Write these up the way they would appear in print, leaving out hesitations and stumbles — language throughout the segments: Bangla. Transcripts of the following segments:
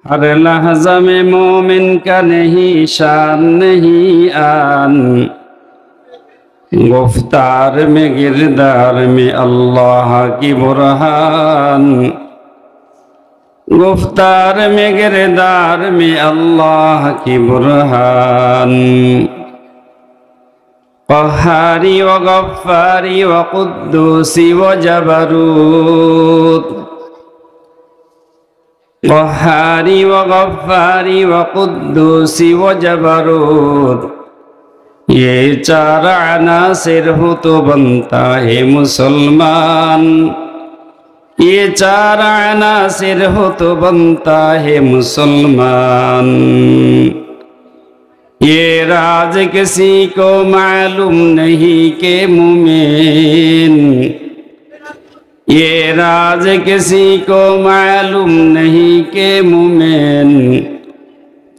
हर लहज़ा में मोमिन का नहीं शान नहीं आन, गुफ्तार में किरदार में अल्लाह की बुरहान, गुफ्तार में किरदार में अल्लाह की बुरहान। क़हारी व गफ़्फ़ारी व क़ुद्दूसी व जबरूत, क़हारी व गफ़्फ़ारी व क़ुद्दूसी व जबरूत, ये चार अनासिर हो तो बनता है मुसलमान, ये चार अनासिर हो तो बनता है मुसलमान। ये राज किसी को मालूम नहीं के मुमीन, ये राज किसी को मालूम नहीं के मुमीन,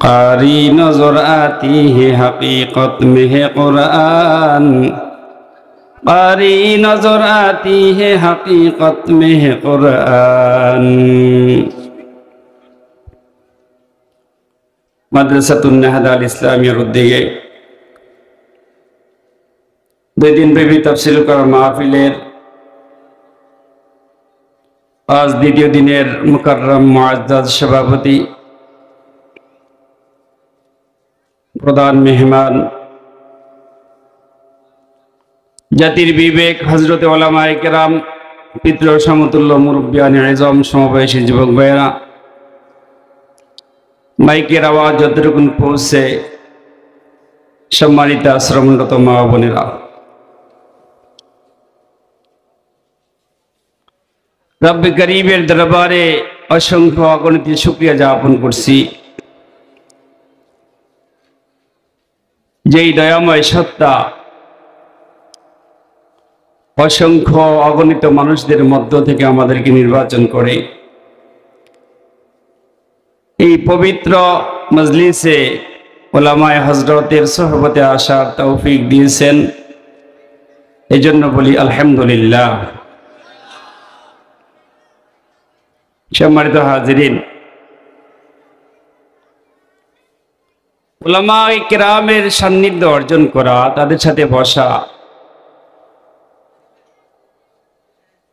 कारी नजर आती है हकीकत में है कुरान, कारी नजर आती है हकीकत में है कुरान। মাদ্রাসাতুন নেহাদা আল ইসলামিয়ার উদ্যোগে 2 দিন ব্যাপী তাফসীর করা মাহফিলের আজ দ্বিতীয় দিনের মুকাররম মুআজ্জাজ সভাপতি, প্রধান মেহমান, জাতির বিবেক হযরতে উলামায়ে কেরাম, পিতৃ সমতুল্য মুরব্বিয়ানে আযম, সমবয়সী যুবক ভাইয়েরা, মাইকের আওয়াজ যতটুকুন পৌঁছে সম্মানিত শ্রমণরত মা বোনেরা, রব্বে করিমের দরবারে অসংখ্য অগণিত শুকরিয়া জ্ঞাপন করছি, যেই দয়াময় সত্তা অসংখ্য অগণিত মানুষদের মধ্য থেকে আমাদেরকে নির্বাচন করে এই পবিত্র মজলিসে উলামায়ে হযরতের সোহবতে আসার তৌফিক দিয়েছেন। এজন্য বলি আলহামদুলিল্লাহ। সম্মানিত হাজিরিন, উলামায়ে কেরামের সান্নিধ্য অর্জন করা, তাদের সাথে বসা,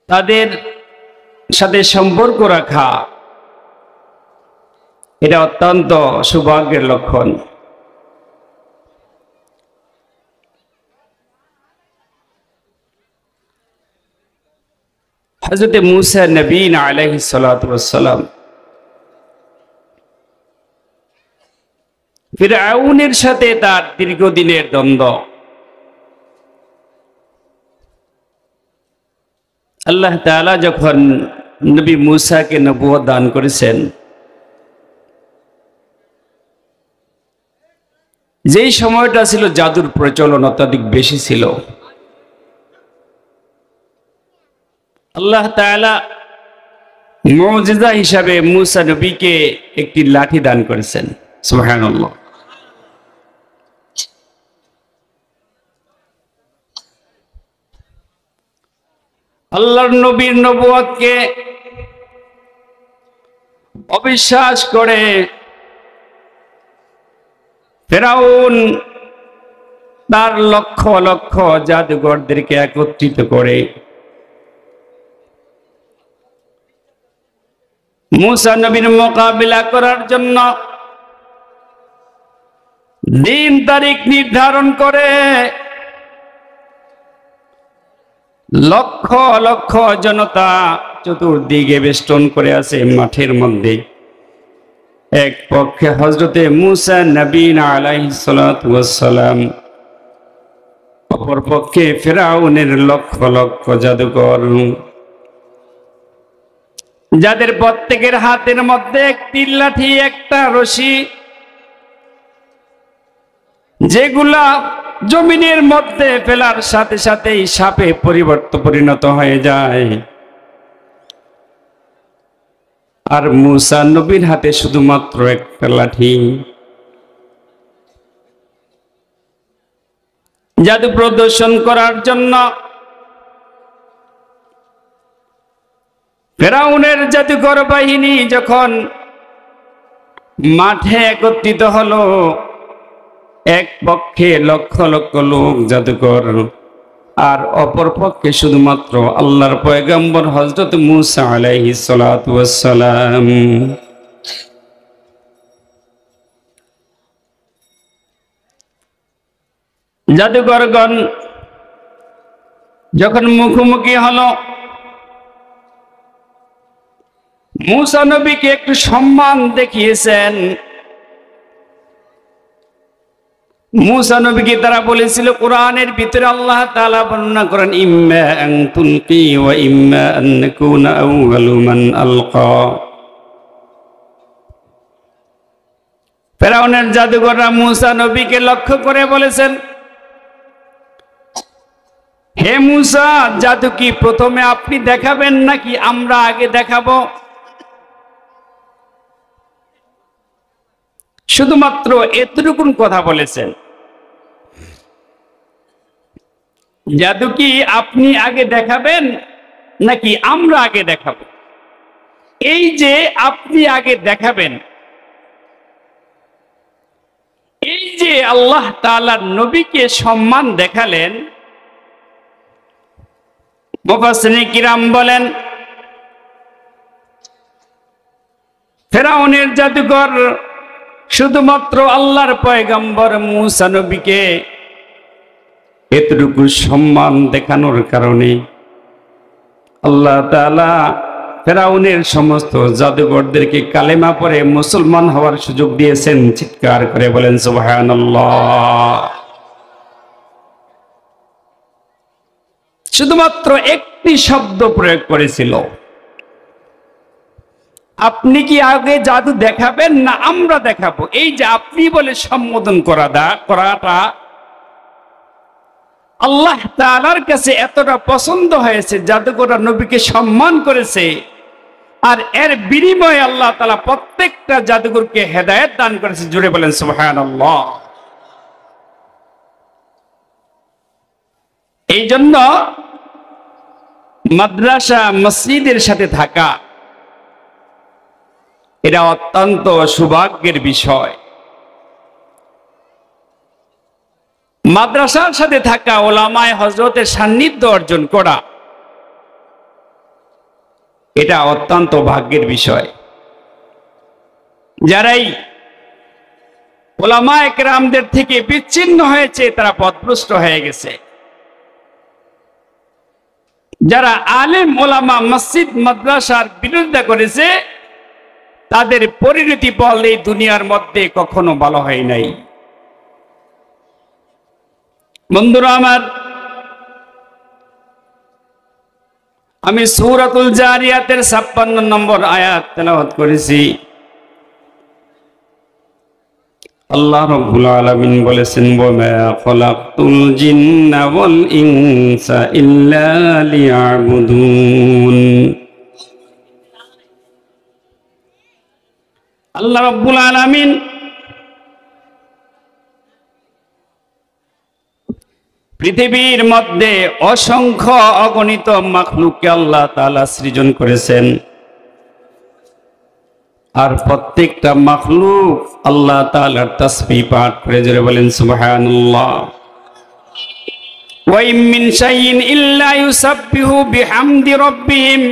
তাদের সাথে সম্পর্ক রাখা, এটা অত্যন্ত সৌভাগ্যের লক্ষণ। হযরতে মূসা নবী আলাইহিস সালাতু ওয়াস সালাম ফিরআউনের সাথে তার দীর্ঘদিনের দ্বন্দ্ব, আল্লাহ তাআলা যখন নবী মূসাকে নবুয়ত দান করেছেন, যেই সময়টা ছিল জাদুর প্রচলন অত্যাধিক বেশি ছিল, আল্লাহ তাআলা মুজিজা হিসাবে মূসা নবীকে একটি লাঠি দান করেছেন। সুবহানাল্লাহ। আল্লাহর নবীর নবুয়তকে অবিশ্বাস করে ফিরআউন তার লক্ষ লক্ষ জাদুঘরদেরকে একত্রিত করে মূসা নবীর মোকাবিলা করার জন্য দিন তারিখ নির্ধারণ করে লক্ষ লক্ষ জনতা চতুর্দিকে বেষ্টন করে আছে মাঠের মধ্যে। এক পক্ষে হযরতে মূসা নবী আলাইহিস সালাতু ওয়াস সালাম, অপর পক্ষে ফিরআউনের লক্ষ লক্ষ জাদুকর, যাদের প্রত্যেকের হাতের মধ্যে একটি লাঠি, একটা রশি, যেগুলা জমিনের মধ্যে ফেলার সাথে সাথেই সাপে পরিণত হয়ে যায়। আর মূসা নবীর হাতে শুধুমাত্র একটা লাঠি। জাদু প্রদর্শন করার জন্য ফিরআউনের জাদুকর বাহিনী যখন মাঠে একত্রিত হলো, এক পক্ষে লক্ষ লক্ষ লোক জাদুকর, আর অপর পক্ষে শুধুমাত্র আল্লাহর পয়গম্বর হযরত মূসা আলাইহিস সালাতু ওয়াস সালাম। জাদুকরগণ যখন মুখোমুখি হলো, মূসা নবীকে একটু সম্মান দেখিয়েছেন। মূসা নবীকে তারা বলেছিল, কোরআনের ভিতরে আল্লাহ তাআলা বর্ণনা করেন, ইম্মা আন তুলকি ওয়া ইম্মা আন নাকুনা আউয়ালু মান আলকা। ফেরাউনের জাদুকররা মূসা নবীকে লক্ষ্য করে বলেছেন, হে মূসা, জাদু কি প্রথমে আপনি দেখাবেন নাকি আমরা আগে দেখাবো? শুধুমাত্র এতটুকুন কথা বলেছেন, জাদু কি আপনি আগে দেখাবেন নাকি আমরা আগে দেখাবো? এই যে আপনি আগে দেখাবেন, এই যে আল্লাহ তাআলার নবীকে সম্মান দেখালেন, মুফাসসিরিন কিরাম বলেন, ফেরাউনের জাদুকর শুধুমাত্র আল্লাহর পয়গম্বর মূসা নবীকে এতটুকু সম্মান দেখানোর কারণে আল্লাহ তাআলা ফেরাউনের সমস্ত জাদুকরদেরকে কালেমা পড়ে মুসলমান হওয়ার সুযোগ দিয়েছেন। চিৎকার করে বলেন সুবহানাল্লাহ। শুধুমাত্র একটি শব্দ প্রয়োগ করেছিল, আপনি কি আগে জাদু দেখাবেন না আমরা দেখাবো? এই যে আপনি বলে সম্বোধন করাটা আল্লাহ তাআলার কাছে এতটা পছন্দ হয়েছে, জাদুকররা নবীকে সম্মান করেছে, আর এর বিনিময়ে আল্লাহ তাআলা প্রত্যেকটা জাদুকরকে হেদায়েত দান করেছে। জুড়ে বলেন সুবহানাল্লাহ। এই জন্য মাদ্রাসা মসজিদের সাথে থাকা এটা অত্যন্ত সৌভাগ্যের বিষয়। মাদ্রাসার সাথে থাকা, ওলামায়ে হযরতের সান্নিধ্য অর্জন করা, এটা অত্যন্ত ভাগ্যের বিষয়। যারাই ওলামায়ে কেরামদের থেকে বিচ্ছিন্ন হয়েছে তারা পথভ্রষ্ট হয়ে গেছে। যারা আলেম ওলামা মসজিদ মাদ্রাসার বিরোধিতা করেছে তাদের পরিণতি ফল এই দুনিয়ার মধ্যে কখনো ভালো হয় নাই। বন্ধুরা আমার, আমি সূরাতুল জারিয়াতের 56 নম্বর আয়াত তেলাওয়াত করেছি। আল্লাহ রাব্বুল আলামিন বলেছেন, ওয়া খালাকতুল জিন্না ওয়াল ইনসা ইল্লা লিয়াবুদুন। আল্লাহ রাব্বুল আলামিন পৃথিবীর মধ্যে অসংখ্য অগণিত মাখলুককে আল্লাহ তাআলা সৃজন করেছেন, আর প্রত্যেকটা মাখলুক আল্লাহ তাআলার তাসবিহ পাঠ করে। জোরে বলেন সুবহানাল্লাহ। ওয়া ইম মিন শাইইন ইল্লা ইউসাব্বিহু বিহামদি রাব্বিহিম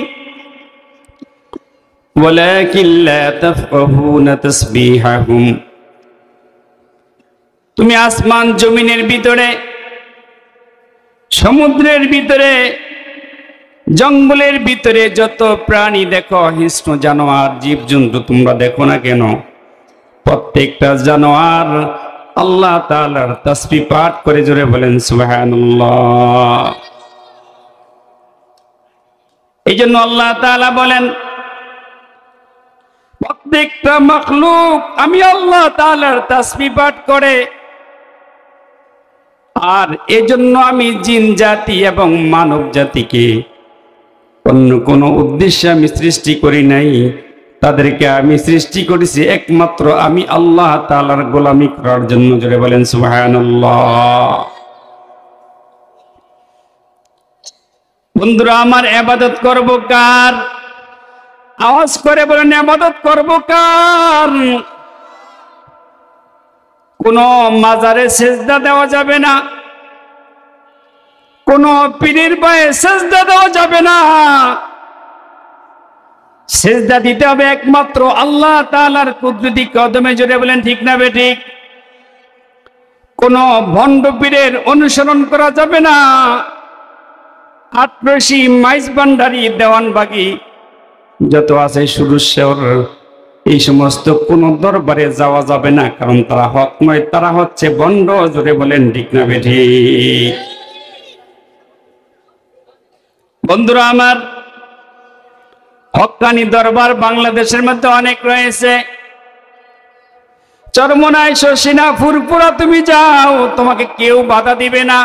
ওয়ালাকিন লা তাফকাহুনা তাসবিহাহুম। তুমি আসমান জমিনের ভিতরে, সমুদ্রের ভিতরে, জঙ্গলের ভিতরে যত প্রাণী দেখো, হিংস্র জানোয়ার জীবজন্তু তোমরা দেখো না কেন, প্রত্যেকটা জানোয়ার আল্লাহ তাআলার তাসবিহ পাঠ করে। জোরে বলেন সুবহানাল্লাহ। এই জন্য আল্লাহ তাআলা বলেন, প্রত্যেকটা মাখলুক আমি আল্লাহ তাআলার তাসবিহ পাঠ করে, আর এজন্য আমি জিন জাতি এবং মানব জাতিকে অন্য কোনো উদ্দেশ্যে আমি সৃষ্টি করি নাই। তাদেরকে আমি সৃষ্টি করেছি একমাত্র আমি আল্লাহ তাআলার গোলামি করার জন্য। জোরে বলেন সুবহানাল্লাহ। বন্ধুরা আমার, ইবাদত করব কার? আওয়াজ করে বলেন, ইবাদত করব কার? কোনো মাজারে সেজদা দেওয়া যাবে না, কোনো পীরের পায়ে সেজদা দেওয়া যাবে না। সেজদা দিতে হবে একমাত্র আল্লাহ তাআলার কুদরতি কদমে। জোরে বলেন ঠিক না বেঠিক? কোন ভণ্ড পীরের অনুসরণ করা যাবে না। আটরশি, মাইজ ভান্ডারি, দেওয়ানবাগি যত আছে সুরুশ্বর, এই সমস্ত কোন দরবারে যাওয়া যাবে না, কারণ তারা হক নয়, তারা হচ্ছে ভণ্ড। জোরে বলেন ঠিক না বেঠিক? বন্ধুরা আমার, হক্কানি দরবার বাংলাদেশের মধ্যে অনেক রয়েছে। চরমনাই, শর্ষিনা, ফুরপুরা তুমি যাও, তোমাকে কেউ বাধা দিবে না।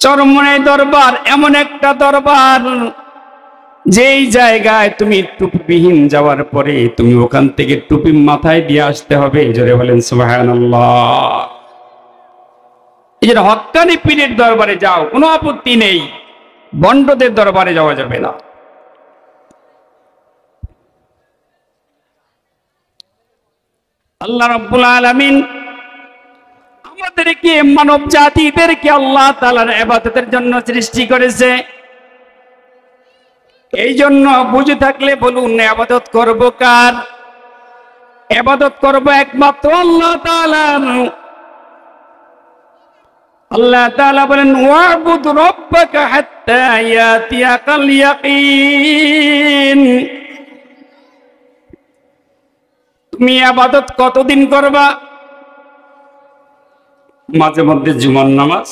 চরমনাই দরবার এমন একটা দরবার, যেই জায়গায় তুমি টুপিবিহীন যাওয়ার পরে তুমি ওখান থেকে টুপি মাথায় দিয়ে আসতে হবে। জোরে বলেন সুবহানাল্লাহ। এই যে হক্কানি পীরের দরবারে যাও, কোনো আপত্তি নেই, ভণ্ডদের দরবারে যাওয়া যাবে না। আল্লাহ রাব্বুল আলামিন আমাদেরকে, মানব জাতিদেরকে আল্লাহ তাআলার ইবাদতের জন্য সৃষ্টি করেছে। এই জন্য বুঝে থাকলে বলুন, ইবাদত করব কার? ইবাদত করব একমাত্র আল্লাহ তাআলার। আল্লাহ তাআলা বলেন, ওয়াবুদ রাব্বাকা হাত্তা ইয়াতিয়াকাল ইয়াকিন। তুমি ইবাদত কতদিন করবা? মাঝে মধ্যে জুমার নামাজ,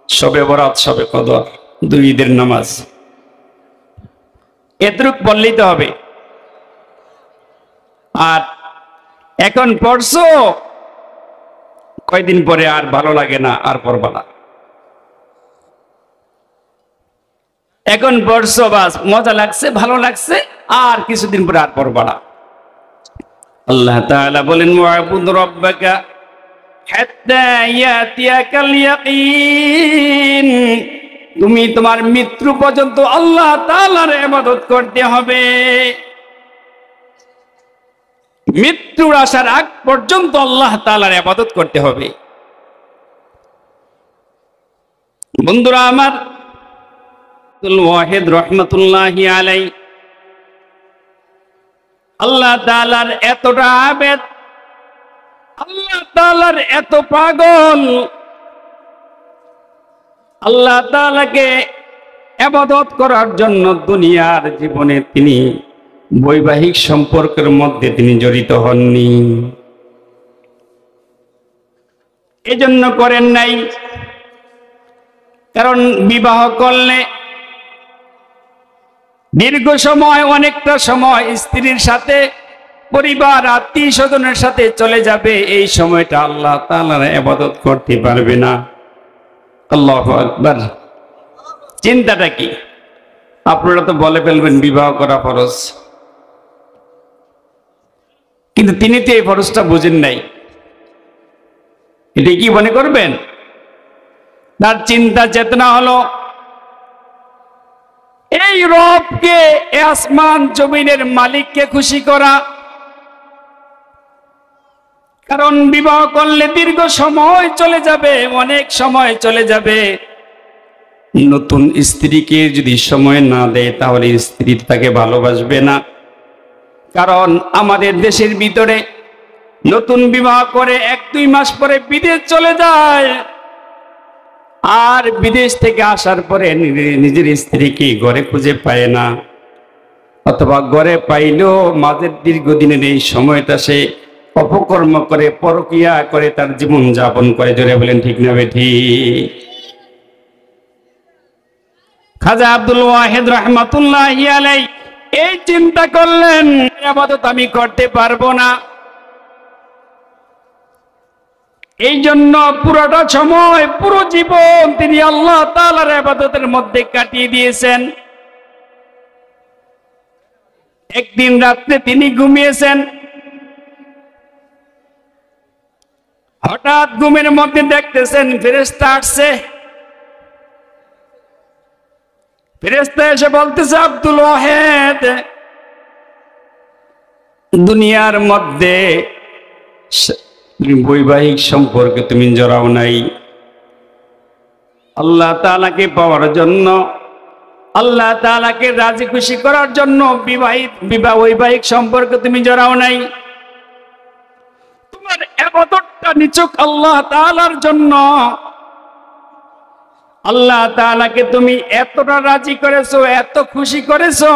শবে বরাত, শবে কদর, দুই ঈদের নামাজ, এতটুক বললেই তো হবে। আর এখন পড়ছো, কয়দিন পরে আর ভালো লাগে না, আর পড়বা না। এখন পড়ছো, বাস মজা লাগছে, ভালো লাগছে, আর কিছুদিন পরে আর পড়বা না। আল্লাহ তাআলা বলেন, ওয়াবুদ রাব্বাকা হাত্তা ইয়াতিয়াকাল ইয়াকিন। তুমি তোমার মৃত্যু পর্যন্ত আল্লাহ তাআলার ইবাদত করতে হবে। মৃত্যুর আসার আগ পর্যন্ত আল্লাহ তাআলার ইবাদত করতে হবে। বন্ধুরা আমার, আব্দুল ওয়াহিদ রহমাতুল্লাহি আলাইহি আল্লাহ তাআলার এতটা আবেদ, আল্লাহ তাআলার এত পাগল, আল্লাহ তাআলাকে ইবাদত করার জন্য দুনিয়ার জীবনে তিনি বৈবাহিক সম্পর্কের মধ্যে তিনি জড়িত হননি। এজন্য করেন নাই, কারণ বিবাহ করলে দীর্ঘ সময়, অনেকটা সময় স্ত্রীর সাথে, পরিবার, আত্মীয় স্বজনের সাথে চলে যাবে। এই সময়টা আল্লাহ তাআলার ইবাদত করতে পারবে না। আল্লাহু আকবার। চিন্তাটা কি? আপনারা তো বলে ফেলবেন বিবাহ করা ফরজ, কিন্তু তিনি তো এই ফরজটা বুঝেন নাই। এটা কি মনে করবেন? তার চিন্তা চেতনা হলো এই রবকে, আসমান জমিনের মালিককে খুশি করা। কারণ বিবাহ করলে দীর্ঘ সময় চলে যাবে, অনেক সময় চলে যাবে। নতুন স্ত্রীকে যদি সময় না দেয়, তাহলে স্ত্রী তাকে ভালোবাসবে না। কারণ আমাদের দেশের ভিতরে নতুন বিবাহ করে 1-2 মাস পরে বিদেশ চলে যায়, আর বিদেশ থেকে আসার পরে নিজের স্ত্রীকে ঘরে খুঁজে পায় না, অথবা ঘরে পাইলেও মাঝের দীর্ঘদিনের এই সময়টা সে অপকর্ম করে, পরকিয়া করে তার জীবন যাপন করে। জোরে বলেন ঠিক না বেঠিক? খাজা আব্দুল ওয়াহিদ রহমাতুল্লাহি আলাইহি এই চিন্তা করলেন, ইবাদত আমি করতে পারবো না। এই জন্য পুরোটা সময়, পুরো জীবন তিনি আল্লাহ তাআলার ইবাদতের মধ্যে কাটিয়ে দিয়েছেন। একদিন রাত্রে তিনি ঘুমিয়েছেন, হঠাৎ ঘুমের মধ্যে দেখতেছেন ফেরেশতা আসছে। ফেরেশতা এসে বলতেছে, আব্দুল ওয়াহিদ, দুনিয়ার মধ্যে বৈবাহিক সম্পর্কে তুমি জড়াও নাই। আল্লাহ তাআলাকে পাওয়ার জন্য, আল্লাহ তাআলাকে রাজি খুশি করার জন্য বৈবাহিক সম্পর্কে তুমি জড়াও নাই। তোমার ইবাদতটা নিছক আল্লাহ তাআলার জন্য। আল্লাহ তাআলাকে তুমি এতটা রাজি করেছো, এত খুশি করেছো,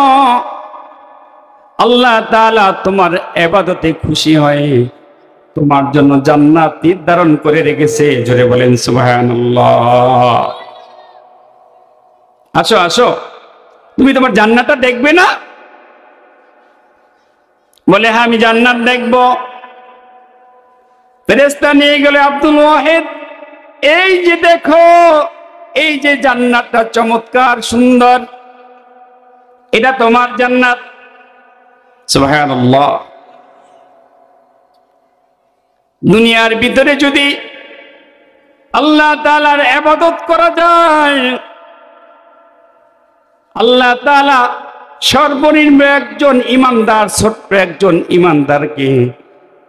আল্লাহ তাআলা তোমার ইবাদতে খুশি হয় তোমার জন্য জান্নাত নির্ধারণ করে রেখেছে। জোরে বলেন সুবহানাল্লাহ। আসো আসো, তুমি তোমার জান্নাতটা দেখবে না? বলে হ্যাঁ আমি জান্নাত দেখব। ফেরেশতা নিয়ে গেলে আব্দুল ওয়াহিদ, এই যে দেখো, এই যে জান্নাতটা চমৎকার সুন্দর, এটা তোমার জান্নাত। সুবহানাল্লাহ। দুনিয়ার ভিতরে যদি আল্লাহ তাআলার ইবাদত করা যায়, আল্লাহ তাআলা সর্বনিম্ন একজন ইমানদার, ছোট্ট একজন ইমানদারকে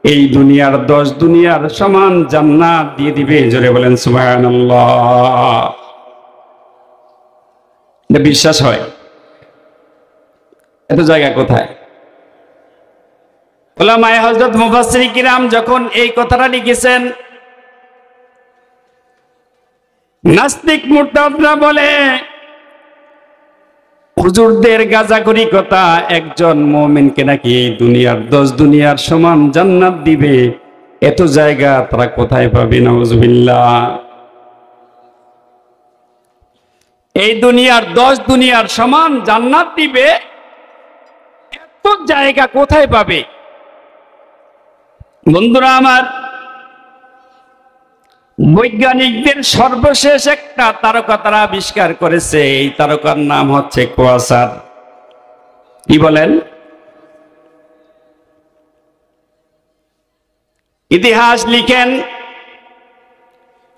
এই দুনিয়ার 10 দুনিয়ার সমান জান্নাত দিয়ে দিবে। জোরে বলেন সুবহানাল্লাহ। এটা বিশ্বাস হয়? এত জায়গা কোথায়? উলামায়ে হযরত মুফাসসির কিরাম যখন এই কথাটা লিখেছেন, নাস্তিক মুরতাদরা বলে হুজুরদের গাজাখুরি কথা, একজন মুমিনকে নাকি এই দুনিয়ার 10 দুনিয়ার সমান জান্নাত দিবে, এত জায়গা তারা কোথায় পাবে? নাউজুবিল্লাহ। এই দুনিয়ার 10 দুনিয়ার সমান জান্নাত দিবে, এত জায়গা কোথায় পাবে? বন্ধুরা আমার, বৈজ্ঞানিকদের সর্বশেষ একটা তারকা তারা আবিষ্কার করেছে। এই তারকার নাম হচ্ছে কোয়াসার। কি বলেন? ইতিহাস লিখেন,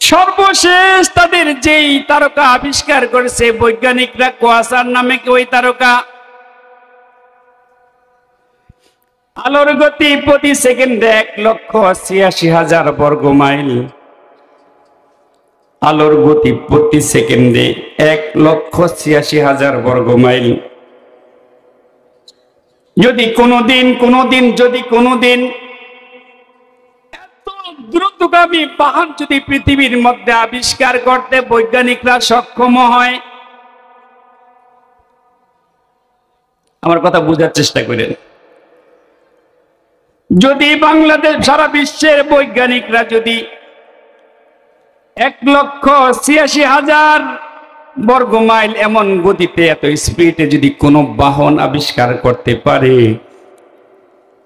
সর্বশেষ তাদের যেই তারকা আবিষ্কার করেছে বৈজ্ঞানিকরা, কোয়াসার নামে ওই তারকা, আলোর গতি প্রতি সেকেন্ডে 1,86,000 বর্গ মাইল। আলোর গতি প্রতি সেকেন্ডে 1,86,000 বর্গ মাইল। যদি কোনোদিন এত দ্রুতগামী বাহন যদি পৃথিবীর মধ্যে আবিষ্কার করতে বৈজ্ঞানিকরা সক্ষম হয়, আমার কথা বোঝার চেষ্টা করেন। যদি বাংলাদেশ, সারা বিশ্বের বৈজ্ঞানিকরা যদি 1,86,000 বর্গ মাইল এমন গতিতে, এত স্পিডে যদি কোনো বাহন আবিষ্কার করতে পারে,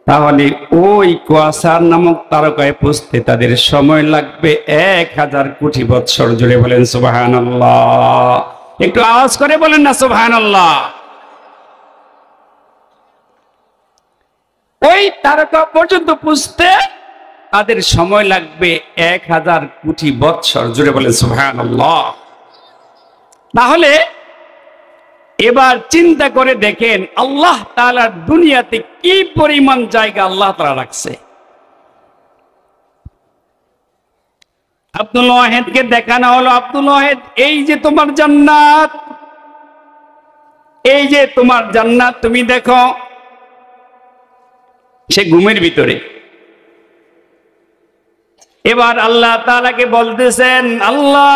তাহলে ওই কোয়াসার নামক তারকায় পৌঁছতে তাদের সময় লাগবে 1,000 কোটি বৎসর। জুড়ে বলেন সুবহানাল্লাহ। একটু আওয়াজ করে বলেন না সুবহানাল্লাহ। ওই তারকা পর্যন্ত পৌঁছতে তাদের সময় লাগবে 1,000 কোটি বৎসর। জুড়ে বলেন সুবহানাল্লাহ। তাহলে এবার চিন্তা করে দেখেন, আল্লাহ তাআলার দুনিয়াতে কি পরিমাণ জায়গা আল্লাহ তাআলা রাখছে। আব্দুল ওয়াহিদকে দেখানো হলো, আব্দুল ওয়াহিদ, এই যে তোমার জান্নাত, এই যে তোমার জান্নাত, তুমি দেখো। সে ঘুমের ভিতরে। এবার আল্লাহ তাআলাকে বলতেছেন, আল্লাহ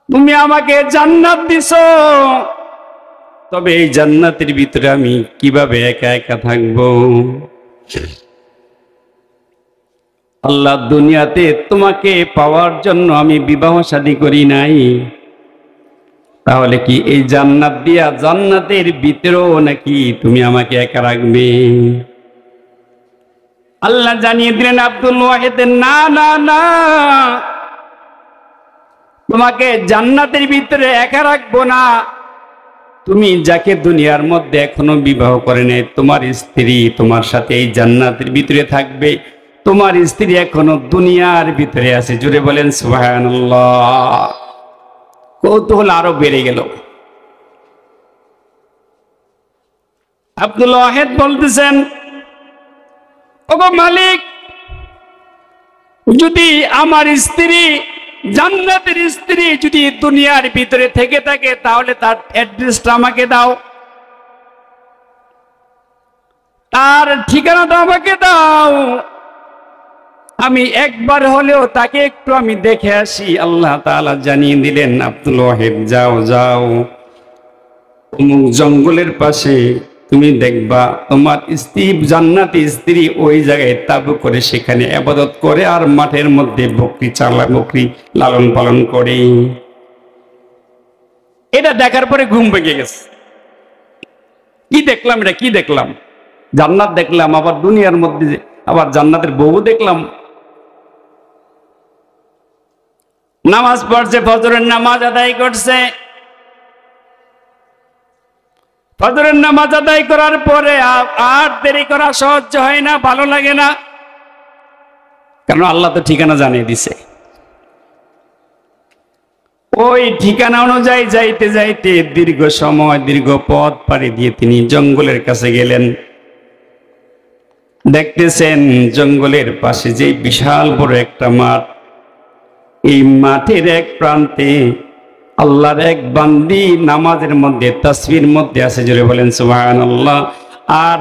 তুমি আমাকে জান্নাত দিছো, তবে এই জান্নাতের ভিতরে আমি কিভাবে একা একা থাকবো? আল্লাহ, দুনিয়াতে তোমাকে পাওয়ার জন্য আমি বিবাহ শাদী করি নাই, তাহলে কি এই জান্নাত দিয়া জান্নাতের ভিতরেও নাকি তুমি আমাকে একা রাখবে? আল্লাহ জানিয়ে দিলেন আব্দুল ওয়াহিদ, না না না, তোমাকে জান্নাতের ভিতরে একা রাখবো না। তুমি যাকে দুনিয়ার মধ্যে এখনো বিবাহ করে নাই, তোমার স্ত্রী তোমার সাথে এই জান্নাতের ভিতরে থাকবে। তোমার স্ত্রী এখনো দুনিয়ার ভিতরে আছে। জুড়ে বলেন সুবহানাল্লাহ। কৌতূহল আরো বেড়ে গেল। আব্দুল ওয়াহিদ বলতেছেন, ওগো মালিক, যদি আমার স্ত্রী, জান্নাতের স্ত্রী যদি দুনিয়ার ভিতরে থেকে থাকে, তাহলে তার অ্যাড্রেসটা আমাকে দাও, তার ঠিকানাটা আমাকে দাও, আমি একবার হলেও তাকে একটু আমি দেখে আসি। আল্লাহ তাআলা জানিয়ে দিলেন, আব্দুল ওয়াহিদ যাও যাও, অমুক জঙ্গলের পাশে তুমি দেখবা তোমার স্ত্রী, জান্নাতি স্ত্রী ওই জায়গায় তাবু করে সেখানে ইবাদত করে আর মাঠের মধ্যে বকরি লালন পালন করে। এটা দেখার পরে ঘুম ভেঙে গেছে। কি দেখলাম, এটা কি দেখলাম? জান্নাত দেখলাম, আবার দুনিয়ার মধ্যে আবার জান্নাতের বউ দেখলাম। নামাজ পড়ছে, ফজরের নামাজ আদায় করছে। ফজরের নামাজ আদায় করার পরে আর দেরি করা সহ্য হয় না, ভালো লাগে না, কারণ আল্লাহ তো ঠিকানা জানিয়ে দিছে। ওই ঠিকানা অনুযায়ী যাইতে যাইতে দীর্ঘ সময়, দীর্ঘ পথ পাড়ি দিয়ে তিনি জঙ্গলের কাছে গেলেন। দেখতেছেন জঙ্গলের পাশে যে বিশাল বড় একটা মাঠ, এই মাঠের এক প্রান্তে আল্লাহর এক বান্দি নামাজের মধ্যে, তাসবির মধ্যে আছে, জোরে বলেন সুবহানাল্লাহ। আর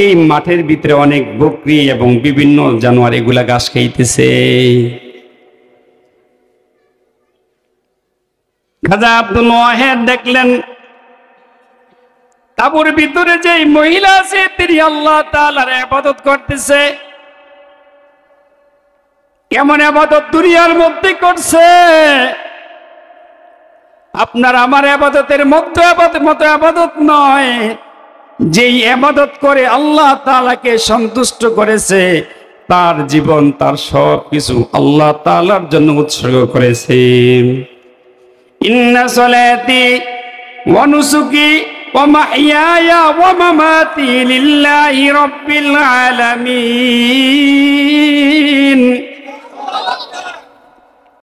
এই মাঠের ভিতরে অনেক বকরি এবং বিভিন্ন জানোয়ার এগুলা ঘাস খাইতেছে। খাজা আব্দুল ওয়াহিদ দেখলেন তাঁবুর ভিতরে যে মহিলা আছে তিনি আল্লাহ তাআলার ইবাদত করতেছে। কেমন ইবাদত দুনিয়ার মধ্যে করছে? আপনার আমার ইবাদতের মতো ইবাদত নয়। যেই ইবাদত করে আল্লাহ তাআলাকে সন্তুষ্ট করেছে, তার জীবন, তার সব কিছু আল্লাহ তাআলার জন্য উৎসর্গ করেছে। ইন্না সলাতি ওয়া নুসুকি ওয়া মাহইয়ায়া ওয়া মামাতি লিল্লাহি রাব্বিল আলামিন।